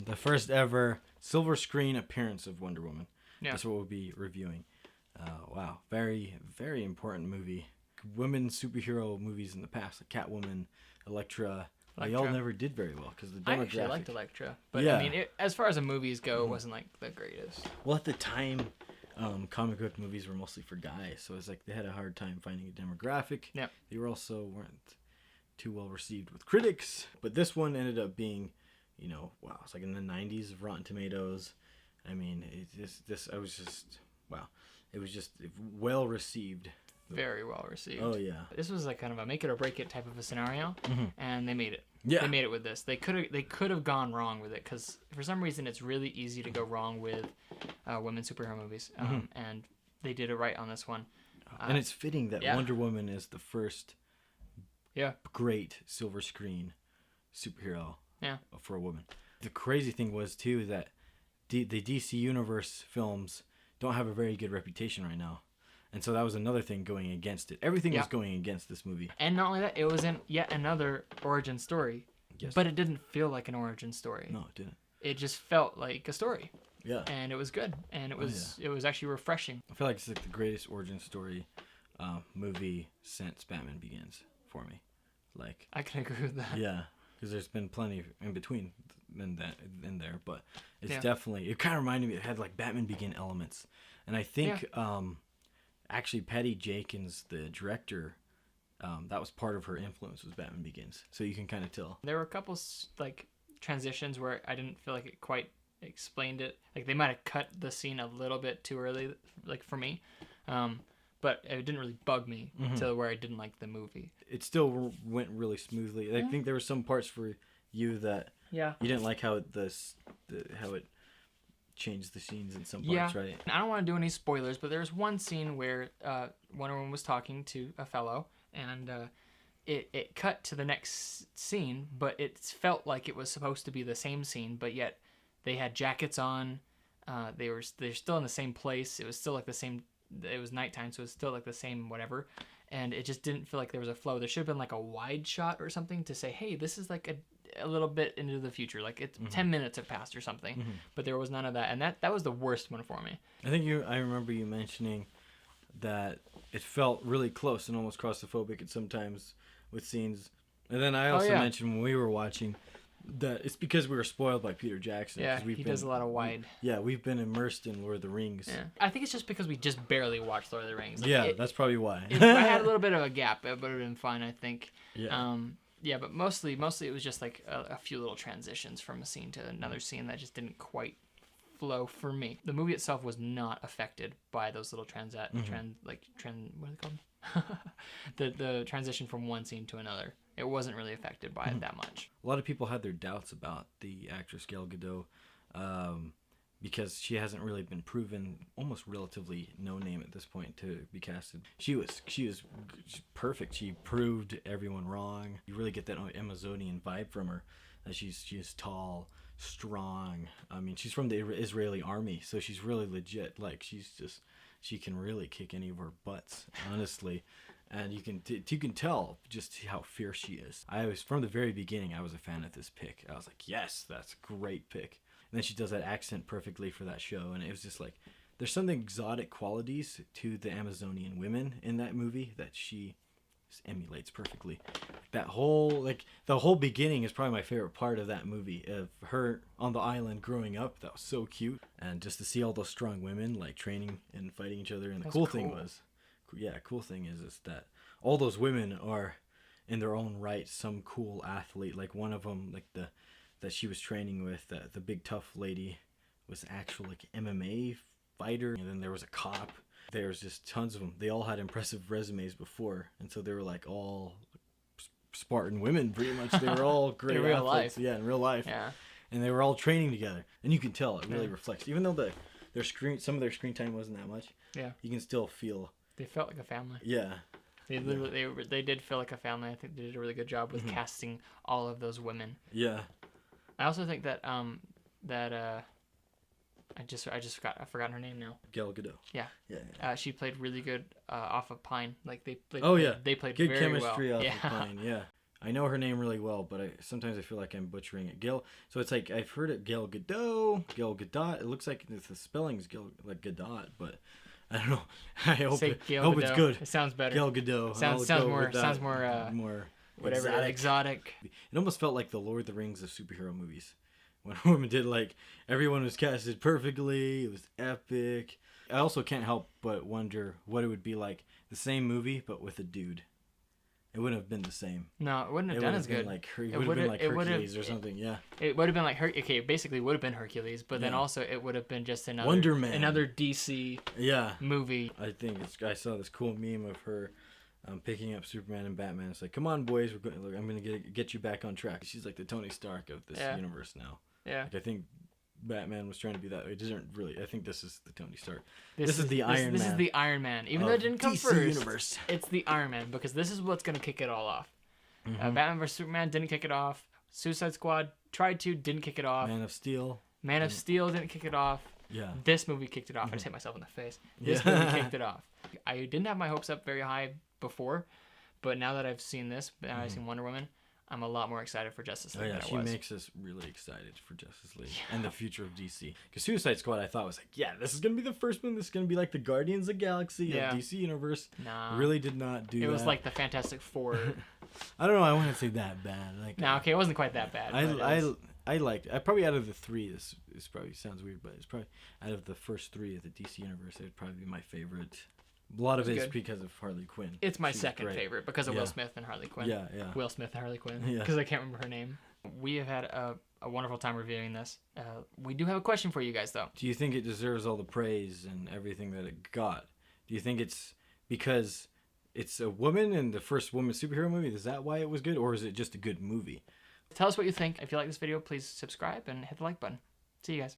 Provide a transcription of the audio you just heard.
The first ever silver screen appearance of Wonder Woman. Yeah. That's what we'll be reviewing. Wow. Very, very important movie. Women superhero movies in the past, like Catwoman, Elektra. They all never did very well because the demographic. I actually liked Elektra, but Yeah. I mean, as far as the movies go, it wasn't like the greatest. Well, at the time, comic book movies were mostly for guys, so it's like they had a hard time finding a demographic. Yeah. They weren't too well received with critics, but this one ended up being, it's like in the 90s of Rotten Tomatoes. I mean, it was just well received. Very well received. Oh yeah. This was like kind of a make it or break it type of a scenario, and they made it. Yeah. They made it with this. They could have gone wrong with it because for some reason it's really easy to go wrong with women superhero movies, and they did it right on this one. And it's fitting that Wonder Woman is the first great silver screen superhero for a woman. The crazy thing was too that the DC Universe films don't have a very good reputation right now. And so that was another thing going against it. Everything was going against this movie. And not only that, it was in yet another origin story. Yes. But it didn't feel like an origin story. No, it didn't. It just felt like a story. Yeah. And it was good. And it was actually refreshing. I feel like it's like the greatest origin story movie since Batman Begins for me. Like I can agree with that. Yeah, because there's been plenty in between in there, but it's definitely, it kind of reminded me, it had like Batman Begin elements. And I think actually Patty Jenkins, the director, that was part of her influence was Batman Begins. So you can kind of tell. There were a couple like transitions where I didn't feel like it quite explained it. Like they might have cut the scene a little bit too early, like for me. But it didn't really bug me to where I didn't like the movie. It still went really smoothly. I think there were some parts for you that you didn't like how how it changed the scenes in some parts, right? I don't want to do any spoilers, but there's one scene where Wonder Woman was talking to a fellow, and it cut to the next scene, but it felt like it was supposed to be the same scene, but yet they had jackets on. They're still in the same place. It was still like the same. It was nighttime, so it's still like the same whatever, and it just didn't feel like there was a flow. There should have been like a wide shot or something to say, hey, this is like a little bit into the future, like it's 10 minutes have passed or something, but there was none of that, and that was the worst one for me. I remember you mentioning that it felt really close and almost claustrophobic at sometimes with scenes, and then I also mentioned when we were watching that it's because we were spoiled by Peter Jackson. Yeah, he does a lot of wide. We've been immersed in Lord of the Rings. Yeah. I think it's just because we just barely watched Lord of the Rings. Like that's probably why. If I had a little bit of a gap, it would have been fine, I think. Yeah. But mostly it was just like a few little transitions from a scene to another scene that just didn't quite flow for me. The movie itself was not affected by those little what are they called? the transition from one scene to another. It wasn't really affected by it that much. A lot of people had their doubts about the actress Gal Gadot because she hasn't really been proven, almost relatively no name at this point to be casted. She was perfect. She proved everyone wrong. You really get that Amazonian vibe from her. That she's tall, strong. I mean, she's from the Israeli army, so she's really legit. Like she can really kick any of her butts, honestly. And you can tell just how fierce she is. From the very beginning, I was a fan of this pick. I was like, yes, that's a great pick. And then she does that accent perfectly for that show. And it was just like, there's some exotic qualities to the Amazonian women in that movie that she emulates perfectly. The whole beginning is probably my favorite part of that movie, of her on the island growing up. That was so cute. And just to see all those strong women like training and fighting each other. And the cool thing is that all those women are in their own right some cool athlete. Like one of them, like that she was training with, the big tough lady, was actual like MMA fighter. And then there was a cop. There's just tons of them. They all had impressive resumes before, and so they were like all Spartan women pretty much. They were all great in real athletes. life. Yeah, in real life. Yeah. And they were all training together, and you can tell it really reflects. Even though some of their screen time wasn't that much. Yeah. You can still feel. They felt like a family. Yeah. They did feel like a family. I think they did a really good job with casting all of those women. Yeah. I also think that I've forgotten her name now. Gal Gadot. Yeah. She played really good off of Pine. Like they played Good very chemistry well. off of Pine. Yeah. I know her name really well, but sometimes I feel like I'm butchering it. Gal. So it's like I've heard it Gal Gadot, Gal Gadot. It looks like the spelling's Gal like Gadot, but I don't know. I hope Say Gal hope Gadot. it's good. It sounds better. Gal Gadot. Sounds I'll go more with that. more whatever exotic. It almost felt like the Lord of the Rings of superhero movies. When Woman did, like, everyone was casted perfectly. It was epic. I also can't help but wonder what it would be like, the same movie but with a dude. It wouldn't have been the same. No, it wouldn't have done as good. It would have been like Hercules or something. Yeah. It would have been like okay, basically it would have been Hercules, but then also it would have been just another Wonder Man. another DC movie. I think I saw this cool meme of her picking up Superman and Batman. It's like, come on, boys, I'm gonna get you back on track. She's like the Tony Stark of this universe now. Yeah. Like, I think Batman was trying to be that. It doesn't really. I think this is the Tony Stark. This is the Iron Man. This is the Iron Man. Even though it didn't come DC first, Universe. It's the Iron Man because this is what's gonna kick it all off. Batman vs Superman didn't kick it off. Suicide Squad tried to, didn't kick it off. Man of Steel. Man of Steel didn't kick it off. Yeah. This movie kicked it off. I just hit myself in the face. This movie kicked it off. I didn't have my hopes up very high before, but now that I've seen this, now I've seen Wonder Woman, I'm a lot more excited for Justice League. Oh yeah, she makes us really excited for Justice League and the future of DC. Because Suicide Squad, I thought was like, yeah, this is gonna be the first one. This is gonna be like the Guardians of the Galaxy of DC Universe. Nah, really did not do. It was like the Fantastic Four. I don't know. I wouldn't say that bad. Like, no, okay, it wasn't quite that bad. I liked it. I probably out of the three. This probably sounds weird, but it's probably out of the first three of the DC Universe. It would probably be my favorite. A lot of it is because of Harley Quinn. It's my second favorite because of Will Smith and Harley Quinn. Yeah. Will Smith and Harley Quinn. Because I can't remember her name. We have had a wonderful time reviewing this. We do have a question for you guys, though. Do you think it deserves all the praise and everything that it got? Do you think it's because it's a woman and the first woman superhero movie? Is that why it was good? Or is it just a good movie? Tell us what you think. If you like this video, please subscribe and hit the like button. See you guys.